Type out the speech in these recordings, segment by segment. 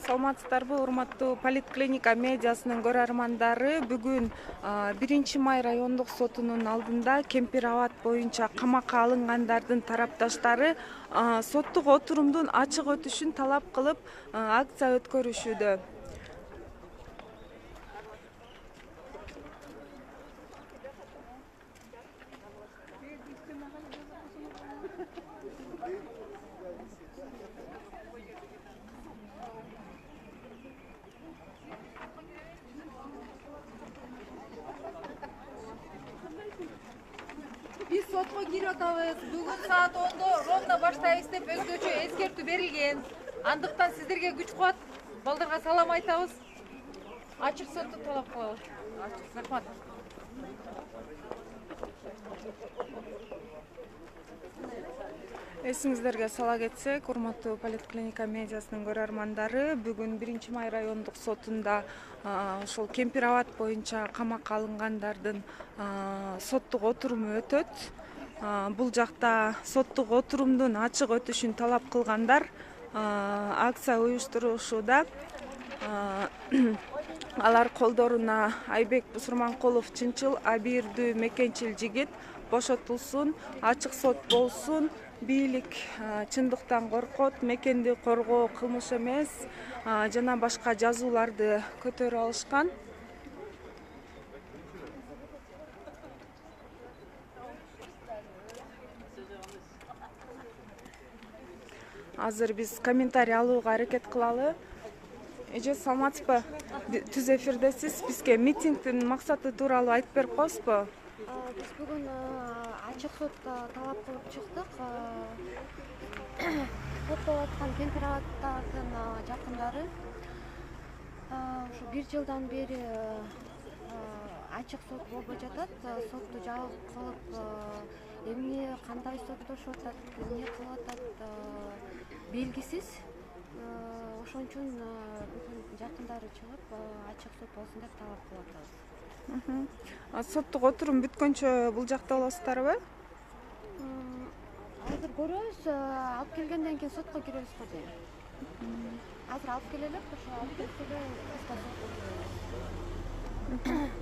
Саламатсыздарбы, урматтуу Политклиника медиасынын көрөрмандары. Бүгүн 1-май райондук сотунун алдында Кемпир Абад боюнча камакка алынгандардын тарапташтары соттук отурумдун ачык өтүшүн талап кылып акция өткөрүшүүдө. Биз сотко кирип атабыз. Бүгүн саат 10-до ровно баштайбыз деп өзгөчө эскертүү берилген. Андыктан сиздерге күч кубат, балдарга салам айтабыз. Ачык сотто талап кылабыз. Рахмат. Эсиңиздерге сала кетсек, урматтуу Политклиника медиасынын көрөрмандары, бүгүн 1-май райондук сотунда ошол Кемпир Абад боюнча камакка алынгандардын соттук отуруму өтөт. Бул жакта соттук отурумдун ачык өтүшүн талап кылгандар акция уюштурушууда. Алар колдоруна Айбек Бусурманкулов чынчыл, абийирдүү мекенчил жигит бошотулсун, ачык сот болсун, бийлик чындыктан коркот, мекенди коргоо кылмыш эмес жана башка жазууларды көтөрүп алышкан. Азыр биз комментарий алууга аракет кылалы. Эже, саламатсызбы? Түз эфирдесиз. Бизге митингдин максаты тууралуу айтып берип коесузбу? Biz bugün açık sotda talap kılıp çıktık. Sotda atkan Kempir Abad'ın jakındары şu bir yıldan beri açık sot болбой жатат. Sottu жабык кылып, эмне кандай соттошуп атат, эмне кылып атат белгисиз. Ошон үчүн бүгүн жакындары чыгып, ачык сот болсун деп талап кылып атабыз. Соттук отурум бүткөнчө бул жакта болосуздарбы? Азыр көрөбүз, алып келгенден кийин сотко киребиз го дейм. Азыр алып келелек, ошо алып келсе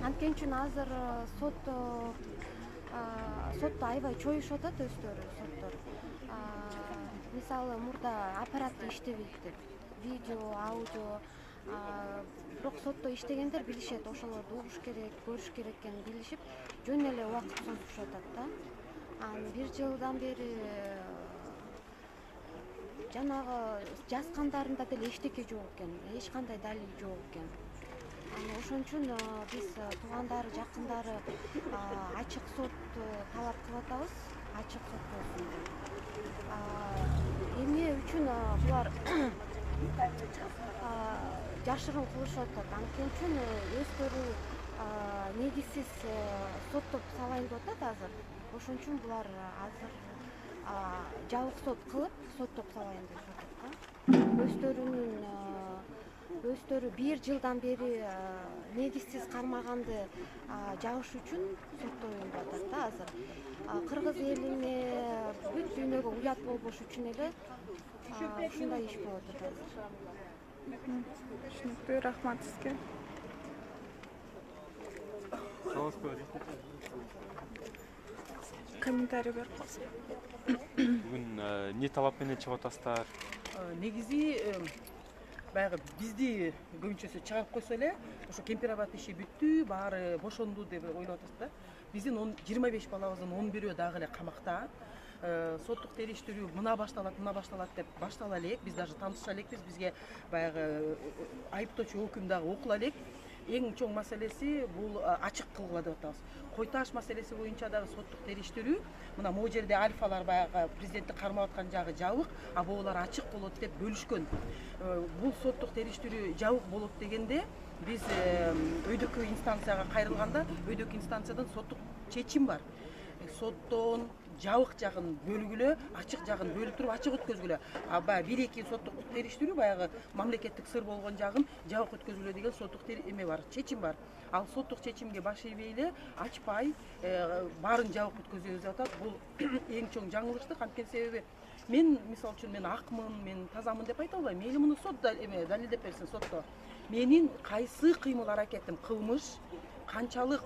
анткени үчүн азыр сотто аябай чоюшуп атат өздөрү соттор. Мисалы мурда аппараты иштебейт деп, видео, аудио, бирок сотто иштегендер билишет, ошолорду угуш керек, көрүш керек экенин билишип, жөн эле убакыт созушуп атат да. Bir жылдан бери жанагы жазгандарында деле эчтеке жок экен, эч кандай далил жок экен. Ошон үчүн биз туугандары, жакындары ачык сот талап кылып атабыз, ачык сот болсун деп. Эмне үчүн булар жашырын кылышып атат? Анткени үчүн өздөрү негизсиз соттоп салайын деп атат азыр. Ошон үчүн булар азыр жабык сот кылып, соттоп салайын деп атат. Өздөрү 1 жылдан бери негизсиз кармаганды жабыш үчүн соттоюн деп атат да азыр. Кыргыз элине, бүт дүйнөгө уят болбош үчүн эле ушундай иш болуп атат азыр. Түшүнүктүү, рахмат сизге. Комментарий берип коесузбу? Бүгүн эмне талап менен чыгып атасыздар? Негизи баягы бизди көбүнчөсү чыгарып койсо эле, ошо Кемпир Абад иши бүттү, баары бошонду деп ойлоп атасыз да. Биздин 25 балабыздын 11-өө дагы эле камакта. Соттук териштирүү мына башталат деп баштала элек, биз даже таанышча элекпиз, бизге баягы айыптоочу өкүм дагы окула элек. Эң чоң маселеси бул ачык кылгыла деп атабыз. Кой таш маселеси боюнча дагы соттук териштирүү, мына могу жерде альфалар баягы президентти кармап аткан жагы жабык, а бугулар ачык болот деп бөлүшкөн. Бул соттук териштирүү жабык болот дегенде биз өйдөккө инстанцияга кайрылганда, өйдөккө инстанциядан соттук чечим бар. Соттон жабык жагын бөлгүлө, ачык жагын бөлүп туруп ачык өткөзгүлө. Баягы 1-2 соттук териштирүү баягы мамлекеттик сыр болгон жагын жабык өткөзгүлө деген соттук эме бар, чечим бар. Ал соттук чечимге баш ийбей эле ачпай баарын жабык өткөзөбүз деп атат. Бул эң чоң жаңылыштык, анткени себеби мен мисалы үчүн мен акмын, мен тазамын деп айта албайм. Мейли муну сот далилдеп берсин сотто. Менин кайсы кыймыл аракетим, кылмыш канчалык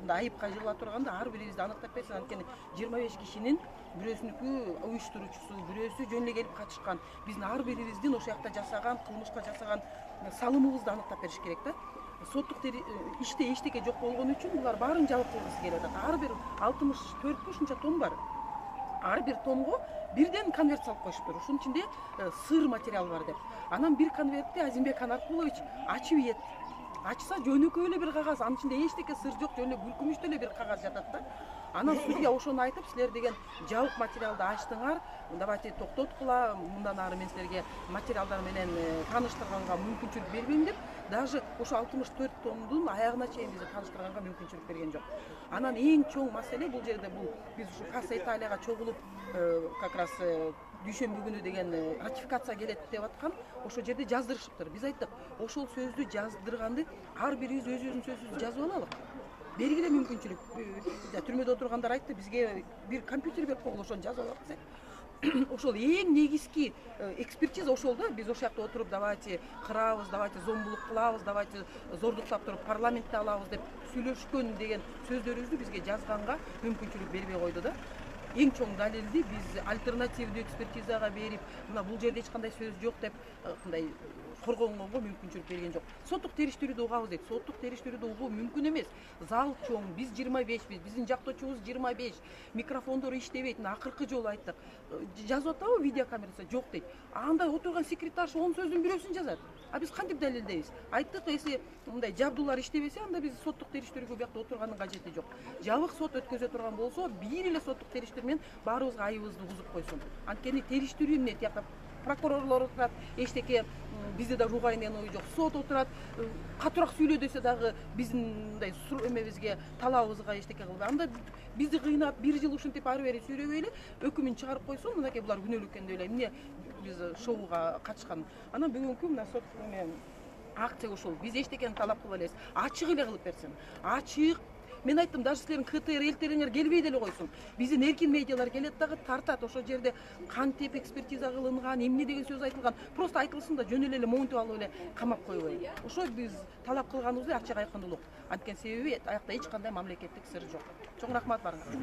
айыпка жыгыла турганда ар бирибизди аныктап берсин. Анткени 25 кишинин бирөөсүнүкү уюштуруучусу, бирөөсү жөн эле келип катышкан. Биздин ар бирибиздин ошол жакта жасаган кылмышка жасаган салымыбызды аныктап бериш керек да. Соттук иште эчтеке жок болгон үчүн булар баарын жабык кылгысы келип атат. Ар бир 64 ушунча тонн бар. Ар бир тонго бирден конверт салып коюшуптур. Ушунун ичинде сыр материал бар деп. Анан бир конвертти Азимбек Анаркулович ачып ийет. Ачса жөнөкөй эле бир кагаз, анын ичинде эчтеке сыр жок, жөн эле бүлкүмүштүү эле бир кагаз жатат да. Анан судья ошону айтып, силер деген жабык материалды ачтыңар, давайте токтоткула, мындан ары мен силерге материалдар менен тааныштырганга мүмкүнчүлүк бербейм деп, даже ошо 64 тонндун аягына чейин бизди тааныштырганга мүмкүнчүлүк берген жок. Анан эң чоң маселе бул жерде биз ушу Касса Италияга чогулуп как раз дүйшөмбү күнү деген ратификация келет деп аткан, ошол жерде жаздырышыптыр. Биз айттык, ошол сөздү жаздырганды ар бирибиз өзүбүздүн сөзүбүздү жазып алалык. Бергиле мүмкүнчүлүк. Түрмөдө отургандар айтты, бизге бир компьютер берип койгула, ошону жазып алабыз деп. Ошол эң негизги экспертиза ошол да. Биз ошол жакта отуруп, давайте кырабыз, давайте зомбулук кылабыз, давайте зордуктап туруп парламентте алабыз деп сүйлөшкөн деген сөздөрүбүздү бизге жазганга мүмкүнчүлүк бербей койду да. Эң чоң далилди биз альтернативдүү экспертизага берип, мына бул жерде эч кандай сөз жок деп кандай коргонгонго мүмкүнчүлүк берген жок. Соттук териштирүүдө угабыз дейт. Соттук териштирүүдө угуу мүмкүн эмес. Зал чоң, биз 25 биз, биздин жактоочубуз 25. Микрофондор иштебейт. Акыркы жолу айттык. Жазып атабы видеокамерасы? Жок дейт. Анда отурган секретарша 10 сөздүн бирөөсүн жазат. А биз кантип далилдейбиз? Айттык, если мындай жабдуулар иштебесе, анда биз соттук териштирүүгө биякта отурганын кажети жок. Жабык сот өткөзө турган болсо, бир эле соттук териштирүү менен баарыбызга айыбыбызды угузуп койсун. Анткени териштирүү эмне? Тиякта прокурорлор отурат, эчтеке бизде да ругай деген ой жок. Сот отурат, катуураак сүйлө десе дагы биздин мындай эмебизге, талабыбызга эчтеке кылбай. Анда бизди кыйнап, 1 жыл ушинтип ары бери сүйлөбөйлү, өкүмүн чыгарып койсун, мынакей булар күнөөлүү экен деп ойлойм. Эмне биз шоуга катышкан. Анан бүгүнкү мына сот акция ошол. Биз эчтекени талап кылбай элебиз. Ачык эле кылып берсин. Ачык. Мен айттым, даже силердин КТР элтериңер келбей деле койсун. Биздин эркин медиалар келет дагы тартат. Ошол жерде кантип экспертиза кылынган, эмне деген сөз айтылган, просто айтылсын да жөн эле монтип алып эле камап койбой. Ошо биз талап кылганыбыз ачык айкындуулук. Анткени себеби аякта эч кандай мамлекеттик сыр жок. Чоң рахмат барыңарга.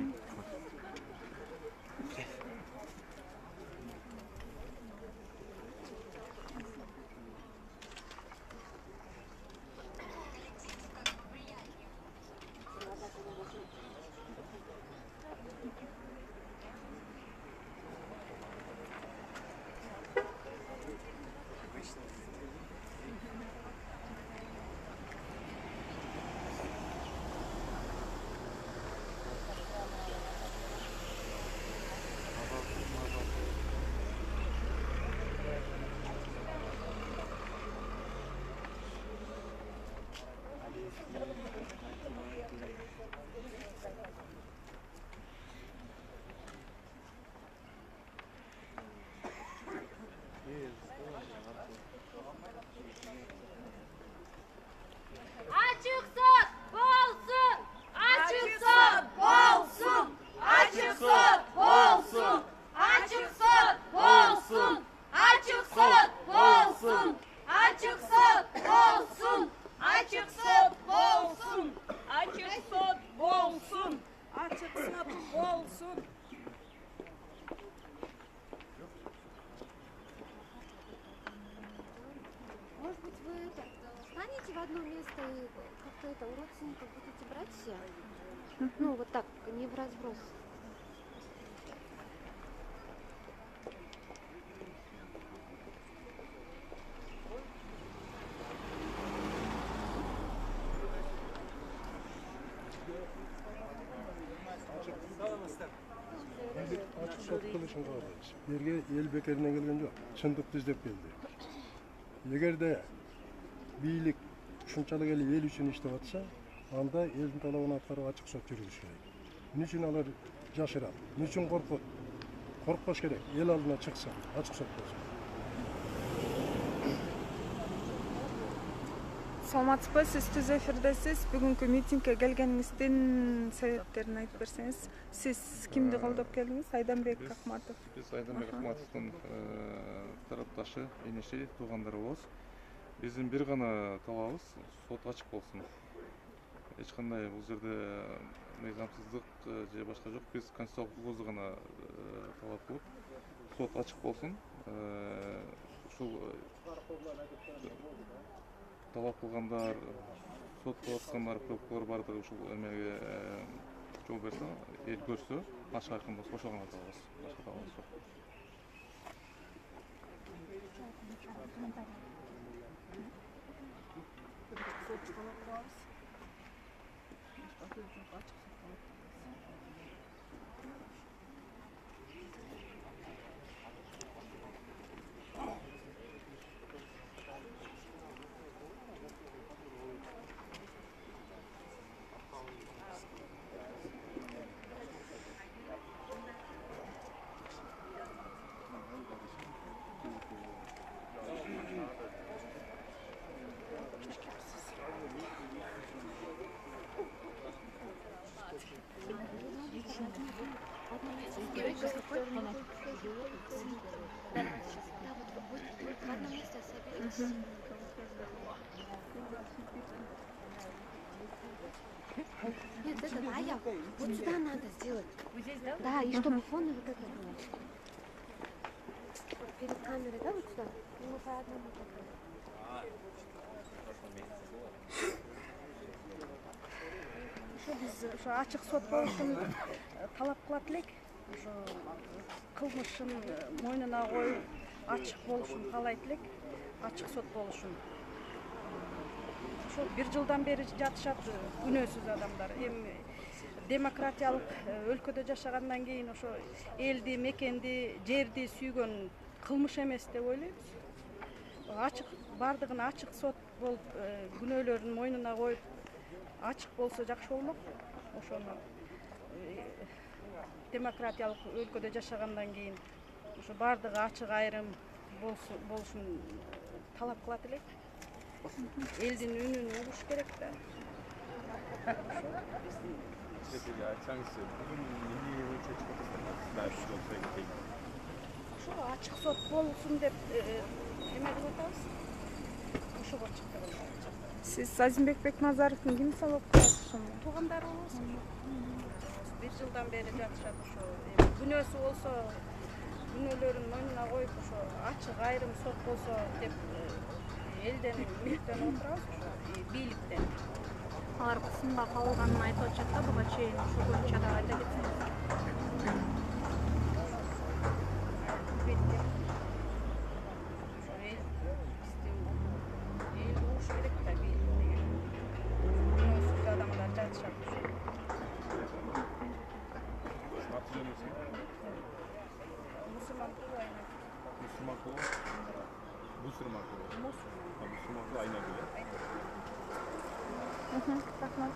Может быть, вы встанете в одно место и как-то это у родственников будете брать все? Ну, вот так, не в разброс. Açık sot kılışın kardeş. Yerge el bekerinden gelgen yok. Çındıkты издеп келди. Эгерде бийлик ушунчалык эле эл үчүн иштеп атса, анда элдин талабын аткарып ачык сот жүргүзүш керек. Эмне үчүн алар жашырат? Эмне үчүн коркот? Коркпош керек. Эл алдына чыкса, ачык сот болсун. Саламатсызбы, сиз түз эфирдесиз. Бүгүнкү митингге келгениңиздин себептерин айтып берсеңиз. Сиз кимди колдоп келдиңиз? Айданбек Акматов. Биз Айданбек Акматовдун тарапташы, энеши, туугандары болобуз. Биздин бир гана талабыбыз сот ачык болсун. Эч кандай бул жерде мыйзамсыздык же башка жок. Биз конституциялык гана талап кылып, сот ачык болсун. Ушул талап кылгандар, сот кылып аткандар, прокурор бардыгы ушул эмеге жол берсе, эл көрсө, ачык айкын болсо ошол гана талабыбыз. Башка талабыбыз жок. Нет, это, а я вот сюда надо сделать. Да, и чтобы фон вот это было. Перед камерой, да, вот сюда? Ну, по одному такому. Biz şu açık sot boluşun talap kılat elek. Şu kılmışın moynuna koyup açık boluşun kalayt elek. Açık sot boluşun. Şu bir yıldan beri jatışat günөөсүз adamlar. Demokratiялык өлкөдө жашагандан кийин ошо элди, мекенди, жерди сүйгөн кылмыш эмес деп ойлойбуз. Açık бардыгын açık сот болуп күнөөлөрүн мойнуна коюп ачык болсо жакшы болмок. Ошону демократиялык өлкөдө жашагандан кийин ошо бардыгы ачык айрым болушун талап кылат элек. Элдин үнүн угуш керек да. Ошо ачык сот болсун деп эме кылып атабыз. Ошого чыкты. Сиз Азимбек Бекназаровдун ким салып калышын? Туугандары болобуз. Bir жылдан бери жатышат ошо. Күнөөсү болсо күнөөлөрүн мойнуна коюп ошо ачык айрым сот болсо деп элден үмүттөнүп отурабыз ошо бийликтен. Алар кысымга кабылганын айтып атышат да, буга чейин ошол боюнча да айта кетсеңиз. Рахмат.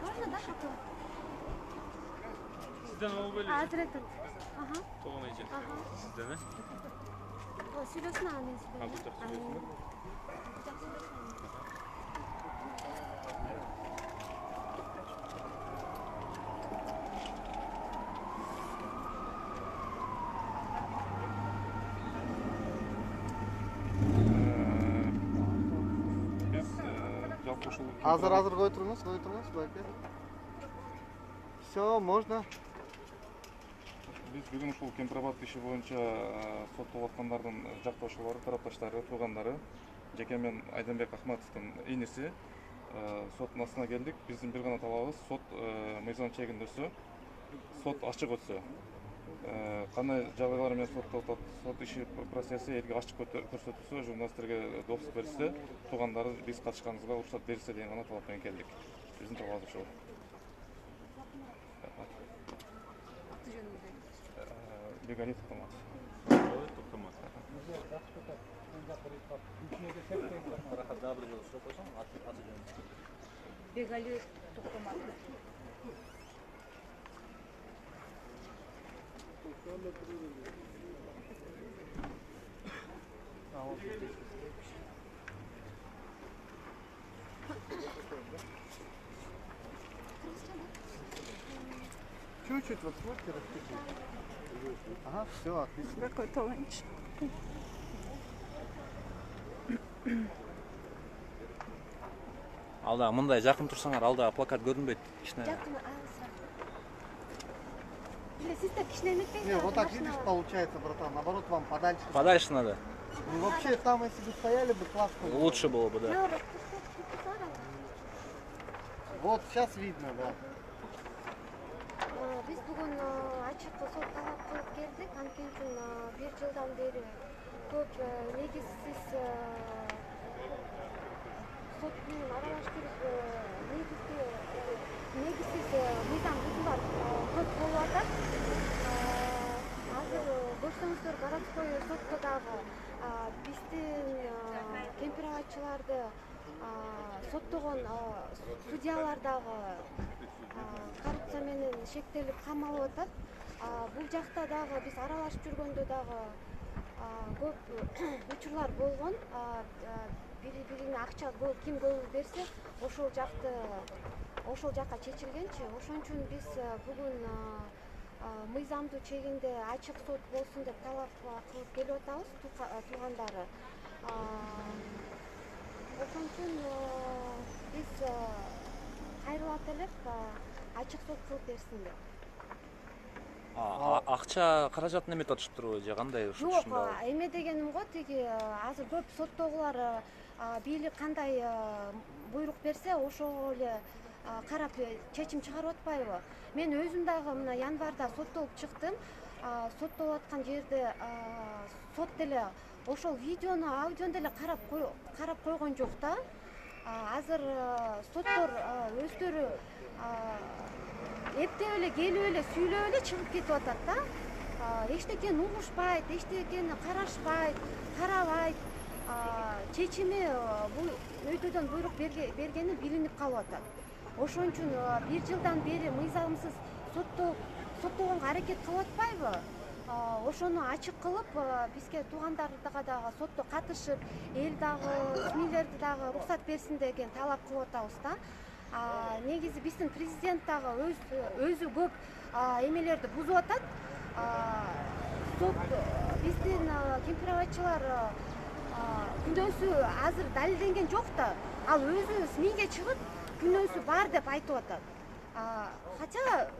Можно, да, какой? Сизден алып эле. Азыр этот. Ага. Тогон эже. Ага. Сизден э? Сүйлөсүн ал мен сизден. Бул жак сүйлөсүн. Азыр кой туруңуз, байке. Все, можно. Биз бүгүн ушул Кемпирабад иши боюнча соттолуп аткандардын жактоошулары, тарапташтары, туугандары, жеке мен Айданбек Акматовдун иниси соттун астына келдик. Биздин бир гана талабыбыз сот мыйзам чегинде өтсө, сот ачык өтсө. Кандай жагдайлар менен соттолуп атат, сот иши процесси элге ачык көрсөтүлсө, журналисттерге допуск берилсе, туугандары биз катышканыбызга уруксат берилсе деген гана талап менен келдик. Биздин талабыбыз ушул. Бегалит Токтомат. Токтомат. Бегали токтомады. Чуть-чуть вот смотрите, распишите. Ага, все, отлично. Какой талант. Алда мындай жакын турсаңар, алда плакат көрүнбөйт. Кичине. Жакын сиз да кичине эметпейсиз? Не, вот так видишь, получается, братан. Наоборот, вам подальше. Подальше надо. Ну вообще там, если бы стояли бы, классно было. Лучше было бы, да. Вот сейчас видно, да. Биз бүгүн ачык сот талап кылып келдик. Анткени бир жылдан бери көп негизсиз сот менен аралаштырып негизсиз мыйзам бузуулар көп болуп атат. Азыр көрсөңүздөр городской сотто дагы биздин кемпирабатчыларды соттогон судьялар дагы коррупция менен шектелип камалып атат. Бул жакта дагы биз аралашып жүргөндө дагы көп учурлар болгон. Бири-бирине акча ким көп берсе, ошол жакка чечилгенчи. Ошон үчүн биз бүгүн мыйзамдуу чегинде ачык сот болсун деп талап кылып келип атабыз туугандары. Ошон үчүн биз кайрылат элек ачык сот кылып берсин деп. Акча каражатын эметип атышыптырбы же кандай ушул Жок, эме дегеним го, тиги азыр көп соттогулар бийлик кандай буйрук берсе, ошого эле карап чечим чыгарып атпайбы? Мен өзүм дагы мына январда соттолуп чыктым. Соттолуп аткан жерде сот деле ошол видеону, аудиону деле карап койгон жок да. Азыр соттор өздөрү эптеп эле келип эле сүйлөп эле чыгып кетип атат да. Эчтекени угушпайт, эчтекени карашпайт, карабайт. Чечими өйдөдөн буйрук бергени билинип калып атат. Ошон үчүн бир жылдан бери мыйзамсыз соттогонго аракет кылып атпайбы? Ошону ачык кылып, бизге туугандарга дагы сотто катышып, эл дагы, СМИлерди дагы уруксат берсин деген талап кылып атабыз да. Негизи биздин президент дагы өзү көп эмелерди бузуп атат. Биздин кемпирабатчылар күнөөсү азыр далилденген жок да. Ал өзү СМИге чыгып, күнөөсү бар деп айтып атат. Хотя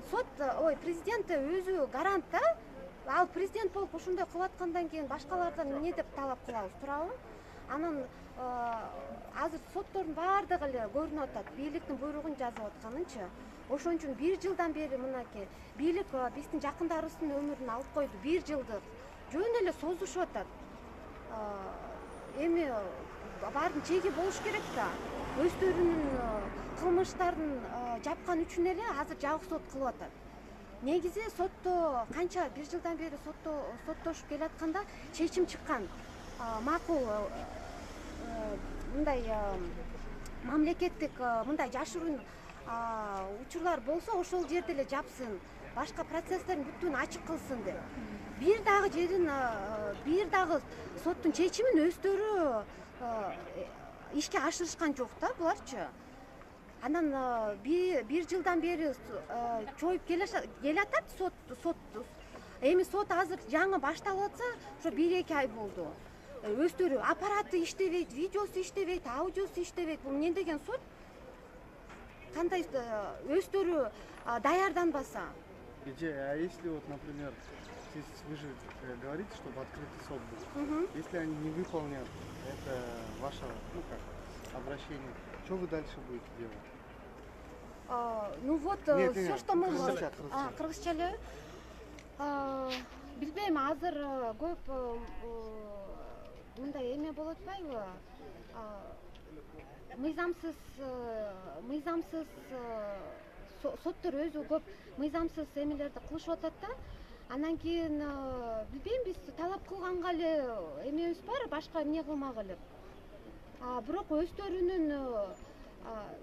президент өзү гарант да. Ал президент болуп ушундай кылып аткандан кийин башкалардан эмне деп талап кылабыз, туурабы? Анан азыр соттордун баардыгы эле көрүнүп атат, бийликтин буйругун жазып атканынчы. Ошон үчүн бир жылдан бери мынакей бийлик биздин жакындарыбыздын өмүрүн алып койду. Бир жылдык жөн эле созушуп атат. Эми баардын чеги болуш керек да. Өздөрүнүн кылмыштарын жапкан үчүн эле азыр жабык сот кылып атат. Негизи сотто канча бир жылдан бери соттошуп келатканда чечим чыккан. Макул мындай мамлекеттик мындай жашыруун учурлар болсо ошол жерде эле жапсын, башка процесстердин бүттүн ачык кылсын деп. Бир дагы соттун чечимин өздөрү ишке ашырышкан жок да буларчы. Анан бир жылдан бери чоюп келатат сот. Эми сот азыр жаңы башталып атса, ошо 1-2 ай болду. Өздөрү аппараты иштебейт, видеосу иштебейт, аудиосу иштебейт. Бул эмне деген сот? Кандай өздөрү даярданбаса? А если вот, например, вы же говорите, чтобы открытый сот был. Если они не выполнят это ваше, обращение, что вы дальше будете делать? Ну вот, все, что мы... Кыргызча эле? Билбейм, азыр көп мындай эме болот атпайбы? Мыйзамсыз соттор өзү көп мыйзамсыз эмелерди кылышып атат да. Анан кийин билбейм, биз талап кылганга эле эмебиз бар, башка эмне кылмак элек. Бирок өздөрүнүн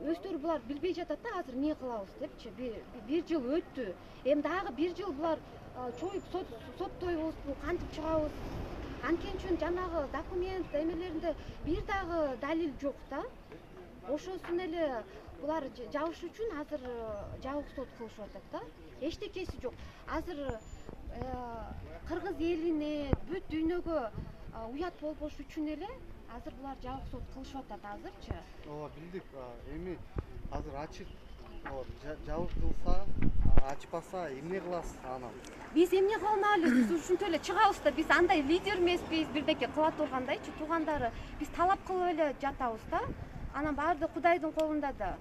өздөрү булар билбей жатат да азыр эмне кылабыз депчи. Бир жыл өттү. Эми дагы бир жыл булар чоюп соттойбузбу, кантип чыгабыз? Анткени үчүн жанагы документ эмелеринде бир дагы далил жок да. Ошосун эле булар жабыш үчүн азыр жабык сот кылышып атат да. Эчтекеси жок. Азыр кыргыз элине бүт дүйнөгө уят болбош үчүн эле азыр булар жабык сот кылышып атат азырчы. Ооба билдик. Эми азыр ачык жабык кылса, ачпаса эмне кыласыз анан? Биз эмне кылмайлы, биз ушинтип эле чыгабыз да, биз андай лидер эмеспиз, бирдеке кыла тургандайчы, туугандары биз талап кылып эле жатабыз да. Анан баары Кудайдын колунда да.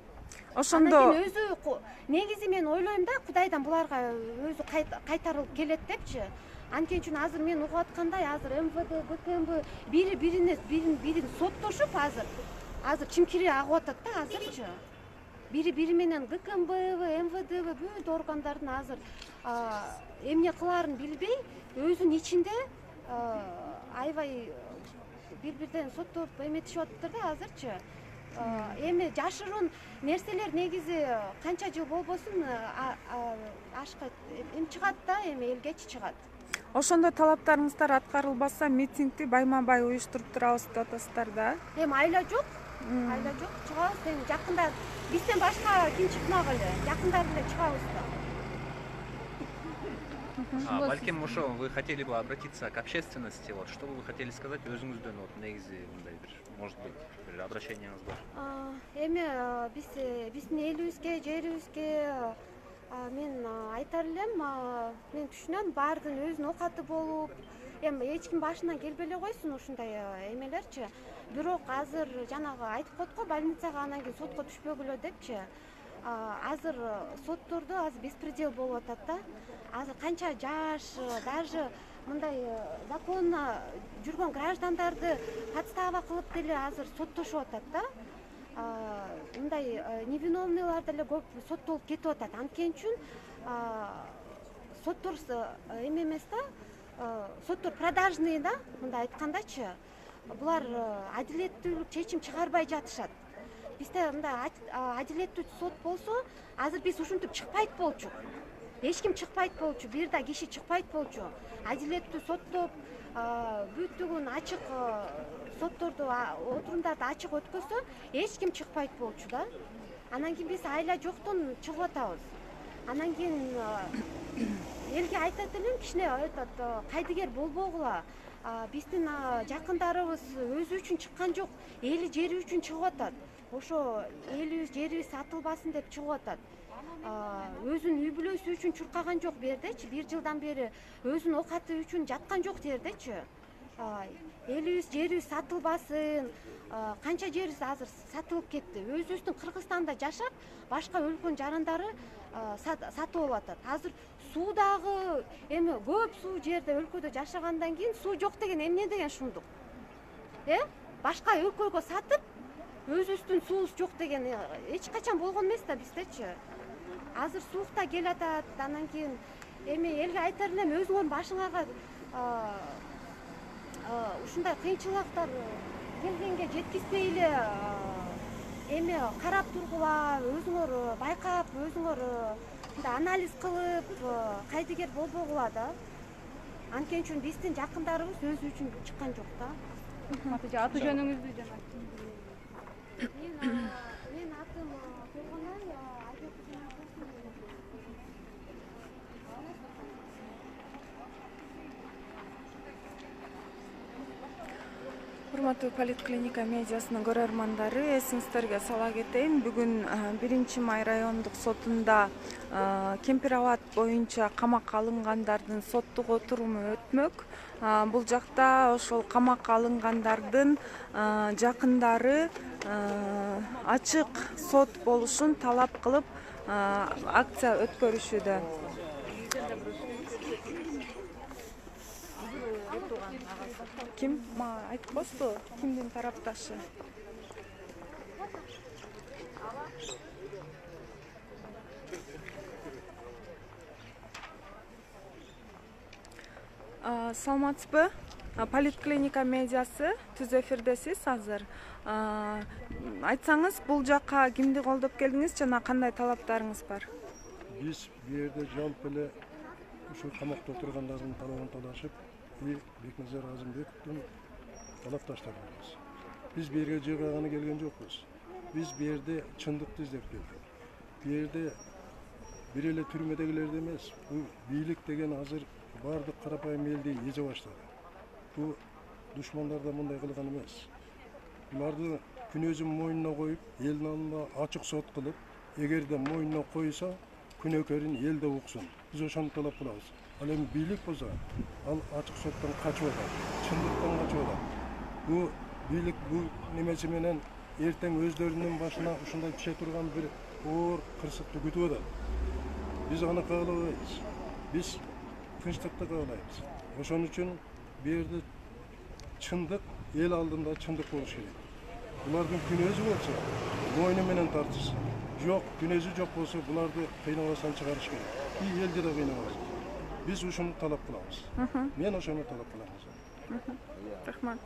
Ошондо өзү негизи мен ойлойм да, Кудайдан буларга өзү кайтарылып келет депчи. Анткени үчүн азыр мен угуп аткандай, азыр МВД, БКМБ бирин соттошуп азыр чимкири агып атат да азырчы. Бири менен ГКМБ, МВД, бүт органдардын азыр эмне кылаарын билбей, өзүнүн ичинде аябай бири-бирден соттоп эметишип атыптыр да азырчы. Эми жашыруун нерселер негизи канча жыл болбосун ашка эми чыгат да, эми элгечи чыгат. ошондо талаптарыңыздар аткарылбаса митингди байма-бай уюштуруп турабыз деп атасыздар да. Эми айла жок, чыгабыз. Эми жакында бизден башка ким чыкмак эле, жакындар эле чыгабыз да. Балким ошо вы хотели бы обратиться к общественности, вот что бы вы хотели сказать өзүңүздөн, вот негизи мындай бир, может быть, бир обращениеңиз бар? Эми биздин элибизге, жерибизге мен айтар элем, мен түшүнөм, баардын өзүнүн оокаты болуп, эми эч ким башынан келбей эле койсун ушундай эмелерчи. Бирок азыр жанагы айтып коет го, больницага анан кийин сотко түшпөгүлө депчи. Азыр соттордо азыр беспредел болуп атат да. Азыр канча жаш, даже мындай законно жүргөн граждандарды подстава кылып деле азыр соттошуп атат да. Мындай невиновныйлар деле көп соттолуп кетип атат. Анткени үчүн соттор эме эмес да, соттор продажный да, мындай айткандачы. Булар адилеттүүлүк чечим чыгарбай жатышат. Бизде мындай адилеттүү сот болсо, азыр биз ушинтип чыкпайт болчук. Эч ким чыкпайт болчу, бир да киши чыкпайт болчу. Адилеттүү соттоп, бүттүгүн ачык сотторду, отурумдарды ачык өткөзсө, эч ким чыкпайт болчу да. Анан кийин биз айла жоктон чыгып атабыз. Анан кийин элге айтат элем, кичине кайдыгер болбогула. Биздин жакындарыбыз өзү үчүн чыккан жок, эли жери үчүн чыгып атат. Ошо элибиз, жерибиз сатылбасын деп чыгып атат. Өзүнүн үй бүлөсү үчүн чуркаган жок бердечи, бир жылдан бери өзүнүн оокаты үчүн жаткан жок дердечи. Элибиз, жерибиз сатылбасын, канча жерибиз азыр сатылып кетти. Өзүбүздүн Кыргызстанда жашап, башка өлкөнүн жарандары сатып алып атат. Азыр суу дагы эми көп суу жерде өлкөдө жашагандан кийин суу жок деген эмне деген шундук? Башка өлкөгө сатып, өзүбүздүн суубуз жок деген эч качан болгон эмес да биздечи. Азыр суук да келатат, анан кийин эми элге айтар элем, өзүңөрдүн башыңарга ушундай кыйынчылыктар келгенге жеткизбей эле эми карап тургула, өзүңөр байкап, өзүңөр анализ кылып, кайдыгер болбогула да. Анткени үчүн биздин жакындарыбыз өзү үчүн чыккан жок да. Аты жөнүңүздү жана. Мен атым Толгонай, Урматтуу Политклиника медиасынын көрөрмандары, эсиңиздерге сала кетейин. Бүгүн 1-Май райондук сотунда Кемпирабад боюнча камакка алынгандардын соттук отуруму өтмөк. Бул жакта ошол камакка алынгандардын жакындары ачык сот болушун талап кылып акция өткөрүшүүдө. Ким айтып койсузбу? Кимдин тарапташы? Саламатсызбы? Политклиника медиасы түз эфирдесиз азыр. айтсаңыз, бул жака кимди колдоп келдиңиз жана кандай талаптарыңыз бар? Биз бу жерде жалпы эле ушу камакта отургандардын талабын талашып, Бекназар Азымбековдун талапташтарыбыз. Биз бу жерге жыйга гана келген жокпуз. Биз бу жерде чындыкты издеп келдик. Бу жерде бир эле түрмөдөгүлөрдү эмес, бул бийлик деген азыр бардык карапайым элди эже баштады. Бул душмандар да мындай кылган эмес. Буларды күнөөсүн мойнуна коюп, элдин алдында ачык сот кылып, эгерде мойнуна койсо, күнөөкөрүн эл да уксун. Биз ошону талап кылабыз. Ал эми бийлик болсо, ал ачык соттон качып атат, чындыктан качып атат. Бул бийлик бул немеси менен эртең өздөрүнүн башына ушундай түшө турган бир оор кырсыкты күтүп атат. Биз аны каалабайбыз. Биз тынчтыкты каалайбыз. Ошон үчүн бу жерде чындык эл алдында чындык болуш керек. Булардын күнөөсү болсо, мойну менен тартышсын. Жок, күнөөсү жок болсо, буларды кыйнабастан чыгарыш керек. Элди да кыйнабайбыз. Биз ушуну талап кылабыз. Мен ошону талап кылам. Рахмат.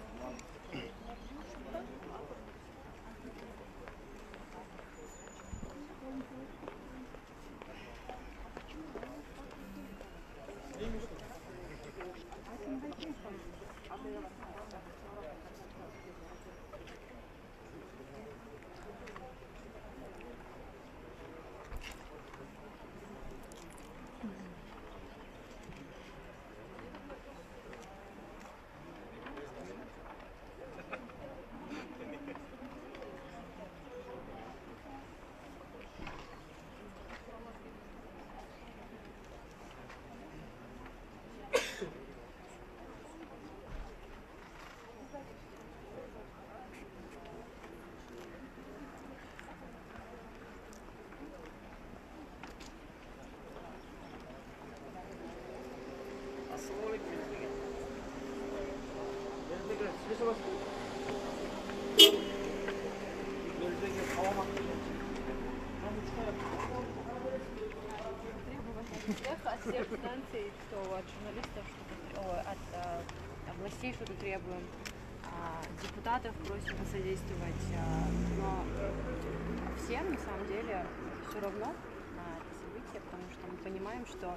От всех станций, что от журналистов, от властей что-то требуем, депутатов просим содействовать, но всем на самом деле все равно на это событие, потому что мы понимаем, что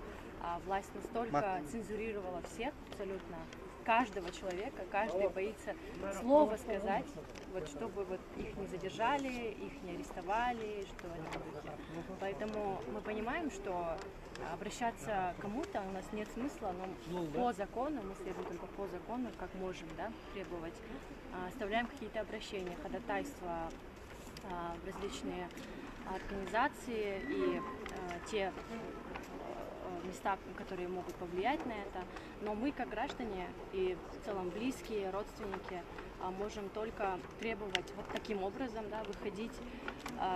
власть настолько цензурировала всех абсолютно, каждого человека, каждый боится слова сказать, вот, чтобы вот их не задержали, их не арестовали, что в этом духе. Поэтому мы понимаем, что обращаться к кому-то у нас нет смысла, но по закону, мы следуем только по закону, как можем, да, требовать, оставляем какие-то обращения, ходатайства в различные организации и те места, которые могут повлиять на это, но мы, как граждане и в целом близкие, родственники, можем только требовать вот таким образом, да, выходить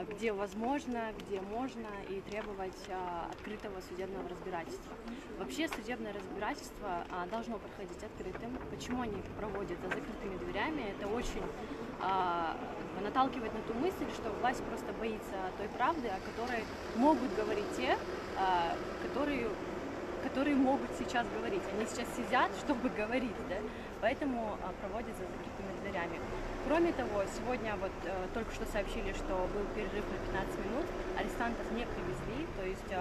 где возможно, где можно, и требовать открытого судебного разбирательства. Вообще судебное разбирательство должно проходить открытым. Почему они проводят за закрытыми дверями? Это очень наталкивает на ту мысль, что власть просто боится той правды, о которой могут говорить те, которые могут сейчас говорить. Они сейчас сидят, чтобы говорить, да? Поэтому проводят за закрытыми дверями. Кроме того, сегодня вот только что сообщили, что был перерыв на 15 минут, арестантов не привезли, то есть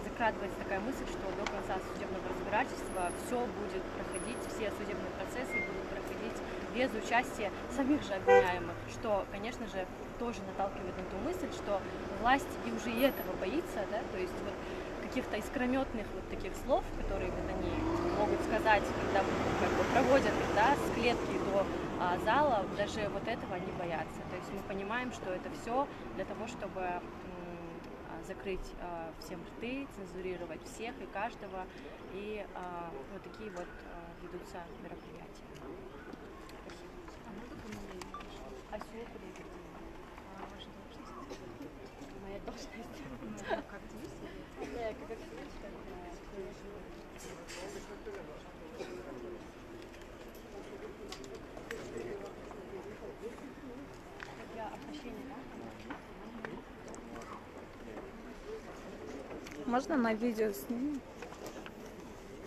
закрадывается такая мысль, что до конца судебного разбирательства все будет проходить, все судебные процессы будут проходить без участия самих же обвиняемых, что, конечно же, тоже наталкивает на ту мысль, что власть и уже и этого боится, да, то есть вот каких-то искрометных вот таких слов, которые вот они могут сказать, когда как бы проводят их, да, с клетки до зала, даже вот этого они боятся. То есть мы понимаем, что это все для того, чтобы закрыть всем рты, цензурировать всех и каждого, и вот такие вот ведутся мероприятия. Спасибо. Моя должность. Как активист? Да, как активист. Я обращение, да? Можно на видео снимем?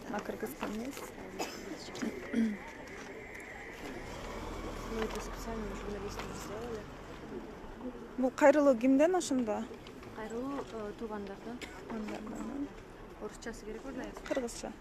На кыргызском месте. Мы это специально журналистам сделали. Бул кайрылуу кимден ошондо? Кайрылуу туугандардан. Орусчасы керек беле? Кыргызча.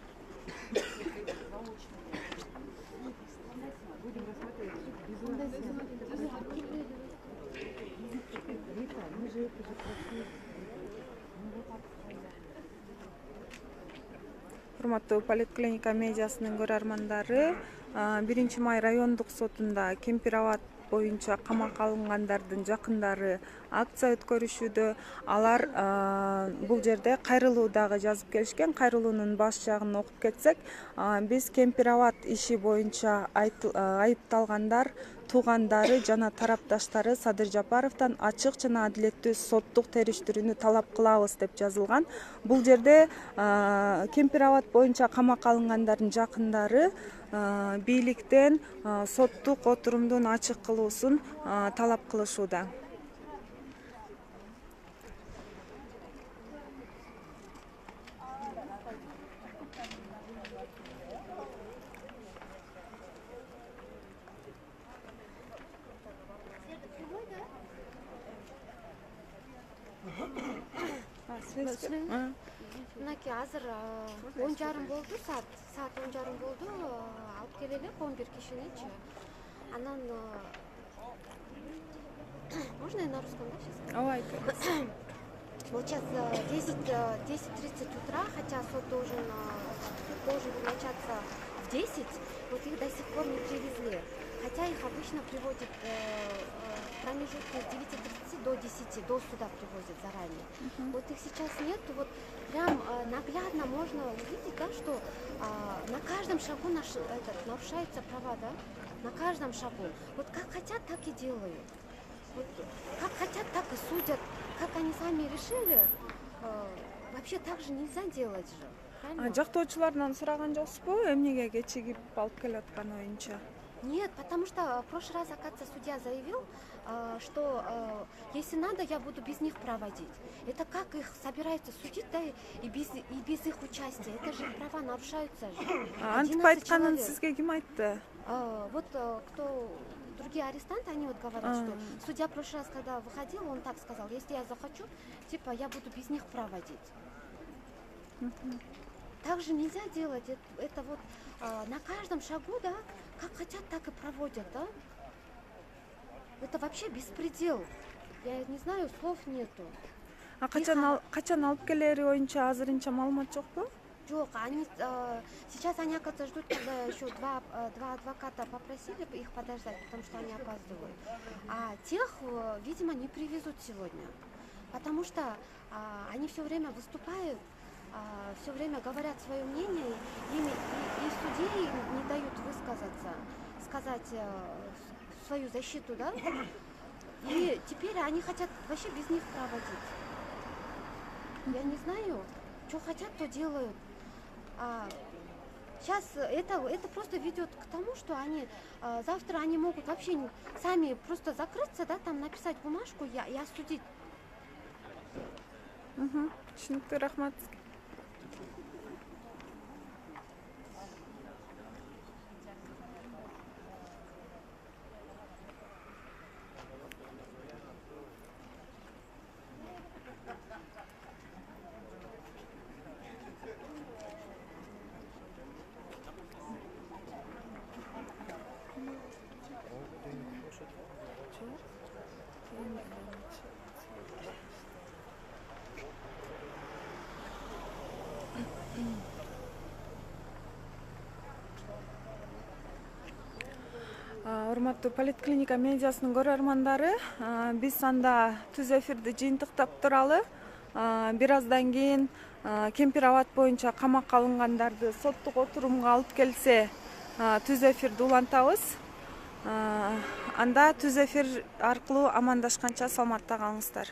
Урматтуу Политклиника медиасынын көрөрмандары, 1 май райондук сотунда Кемпир Абад боюнча камакка алынгандардын жакындары акция өткөрүшүүдө. Алар бул жерде кайрылуу дагы жазып келишкен. Кайрылуунун баш жагын окуп кетсек, биз Кемпир Абад иши боюнча айыпталгандар туугандары жана тарапташтары Садыр Жапаровдон ачык жана адилеттүү соттук териштирүүнү талап кылабыз деп жазылган. Бул жерде Кемпир Абад боюнча камакка алынгандардын жакындары бийликтен соттук отурумдун ачык кылуусун талап кылышууда. Мынакей азыр 10:30 болду, саат 10:30 болду. Алып келели 11 кишиничи. Анан можно я на русском, да, сейчас? Ой, Вот сейчас 10:30 утра, хотя суд должен был начаться в 10, вот их до сих пор не привезли. Хотя их обычно приводят в промежутке с 9:30 до 10, до суда привозят заранее. Вот их сейчас нет, вот прям наглядно можно увидеть, да, что на каждом шагу нарушаются права, да, на каждом шагу. Вот как хотят, так и делают. Вот, как хотят, так и судят. Как они сами решили, вообще так же нельзя делать же. Жактоочулардан сураган жоксузбу, эмнеге кечигип алып келаткан оюнча? Нет, потому что в прошлый раз, оказывается, судья заявил, что если надо, я буду без них проводить. Это как их собираются судить, да, и без их участия. Это же их права нарушаются же. Антип айтканын сизге ким айтты? Вот кто... Другие арестанты, они вот говорят, что судья в прошлый раз, когда выходил, он так сказал: если я захочу, типа, я буду без них проводить. Так же нельзя делать. Это вот на каждом шагу, да, как хотят, так и проводят, да. Это вообще беспредел. Я не знаю, слов нету. Качан алып келери боюнча азырынча маалымат жокпу? Жоқ, сейчас они, оказывается, ждут, когда еще два адвоката попросили их подождать, потому что они опаздывают. А тех, видимо, не привезут сегодня, потому что они все время выступают, все время говорят свое мнение, и судьи им не дают высказаться, сказать свою защиту, да? И теперь они хотят вообще без них проводить. Я не знаю, что хотят, то делают. Сейчас это просто ведет к тому, что они завтра они могут вообще сами просто закрыться, да, там написать бумажку и осудить. Түшүнүктүү, рахмат. Урматтуу Политклиника медиасынын көрөрмандары, биз анда түз эфирди жыйынтыктап туралы. Бир аздан кийин Кемпир Абад боюнча камакка алынгандарды соттук отурумга алып келсе, түз эфирди улантабыз. Анда түз эфир аркылуу амандашканча саламатта калыңыздар.